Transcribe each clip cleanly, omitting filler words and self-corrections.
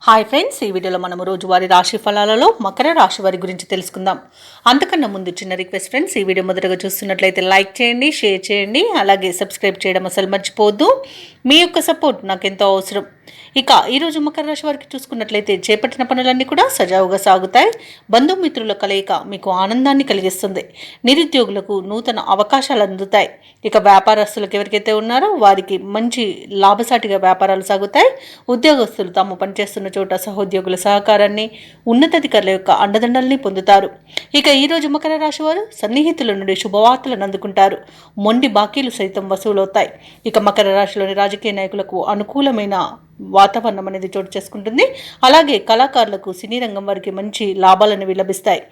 Hi friends, ఈ వీడియోలో మనము రోజువారీ రాశి ఫలాలలో మకర రాశి వారి గురించి తెలుసుకుందాం. అంతకన్నా ముందు చిన్న రిక్వెస్ట్ ఫ్రెండ్స్, ఈ వీడియో మొదటగా చూస్తున్నట్లయితే లైక్ చేయండి, షేర్ చేయండి, అలాగే సబ్స్క్రైబ్ చేయడం అసలు మర్చిపోవద్దు. మీ యొక్క సపోర్ట్ నాకు ఎంతో అవసరం. ఇక ఈరోజు మకర రాశి వారికి చూసుకున్నట్లయితే చేపట్టిన పనులన్నీ కూడా సజావుగా సాగుతాయి. బంధుమిత్రుల కలయిక మీకు ఆనందాన్ని కలిగిస్తుంది. నిరుద్యోగులకు నూతన అవకాశాలు అందుతాయి. ఇక వ్యాపారస్తులకు ఎవరికైతే ఉన్నారో వారికి మంచి లాభసాటిగా వ్యాపారాలు సాగుతాయి. ఉద్యోగస్తులు తాము పనిచేస్తున్న చోట సహోద్యోగుల సహకారాన్ని, ఉన్నతాధికారుల యొక్క అండదండల్ని పొందుతారు. ఇక ఈరోజు మకర రాశి వారు సన్నిహితుల నుండి శుభవార్తలను అందుకుంటారు. మొండి బాకీలు సైతం వసూలవుతాయి. ఇక మకర రాశిలోని రాజకీయ నాయకులకు అనుకూలమైన వాతావరణం అనేది చోటు చేసుకుంటుంది. అలాగే కళాకారులకు, సినీ రంగం వారికి మంచి లాభాలు అనేవి లభిస్తాయి.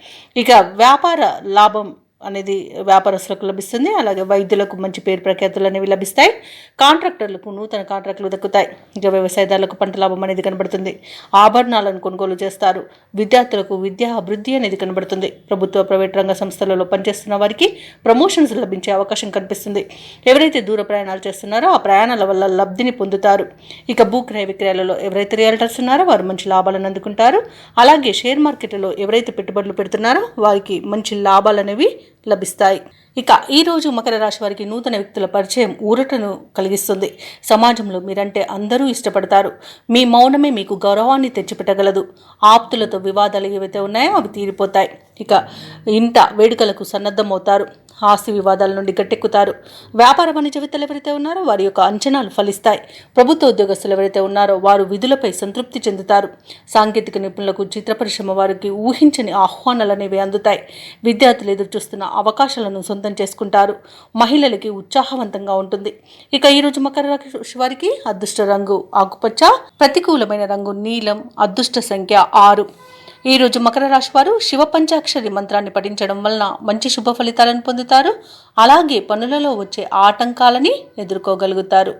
ఇక వ్యాపార లాభం అనేది వ్యాపారస్తులకు లభిస్తుంది. అలాగే వైద్యులకు మంచి పేరు ప్రఖ్యాతులు అనేవి లభిస్తాయి. కాంట్రాక్టర్లకు నూతన కాంట్రాక్టులు దక్కుతాయి. ఇక వ్యవసాయదారులకు పంట లాభం అనేది కనబడుతుంది. ఆభరణాలను కొనుగోలు చేస్తారు. విద్యార్థులకు విద్యా అభివృద్ధి అనేది కనబడుతుంది. ప్రభుత్వ, ప్రైవేట్ రంగ సంస్థలలో పనిచేస్తున్న వారికి ప్రమోషన్స్ లభించే అవకాశం కనిపిస్తుంది. ఎవరైతే దూర ప్రయాణాలు చేస్తున్నారో ఆ ప్రయాణాల వల్ల లబ్ధిని పొందుతారు. ఇక భూక్రయ విక్రయాలలో ఎవరైతే రియల్టర్స్ ఉన్నారో వారు మంచి లాభాలను అందుకుంటారు. అలాగే షేర్ మార్కెట్లో ఎవరైతే పెట్టుబడులు పెడుతున్నారో వారికి మంచి లాభాలు అనేవి లభిస్తాయి. ఇక ఈరోజు మకర రాశి వారికి నూతన వ్యక్తుల పరిచయం ఊరటను కలిగిస్తుంది. సమాజంలో మీరంటే అందరూ ఇష్టపడతారు. మీ మౌనమే మీకు గౌరవాన్ని తెచ్చిపెట్టగలదు. ఆప్తులతో వివాదాలు ఏవైతే ఉన్నాయో అవి తీరిపోతాయి. ఇక ఇంట వేడుకలకు సన్నద్ధమవుతారు. ఆస్తి వివాదాల నుండి గట్టెక్కుతారు. వ్యాపార వాణిజ్యవేత్తలు ఎవరైతే ఉన్నారో వారి యొక్క అంచనాలు ఫలిస్తాయి. ప్రభుత్వ ఉద్యోగస్తులు ఎవరైతే ఉన్నారో వారు విధులపై సంతృప్తి చెందుతారు. సాంకేతిక నిపుణులకు, చిత్ర పరిశ్రమ వారికి ఊహించని ఆహ్వానాలు అనేవి అందుతాయి. విద్యార్థులు ఎదురుచూస్తున్న అవకాశాలను సొంతం చేసుకుంటారు. మహిళలకి ఉత్సాహవంతంగా ఉంటుంది. ఇక ఈరోజు మకర రాశి వారికి అదృష్ట రంగు ఆకుపచ్చ, ప్రతికూలమైన రంగు నీలం, అదృష్ట సంఖ్య 6. ఈరోజు మకర రాశి వారు శివ పంచాక్షరి మంత్రాన్ని పఠించడం వలన మంచి శుభ ఫలితాలను పొందుతారు. అలాగే పనులలో వచ్చే ఆటంకాలని ఎదుర్కోగలుగుతారు.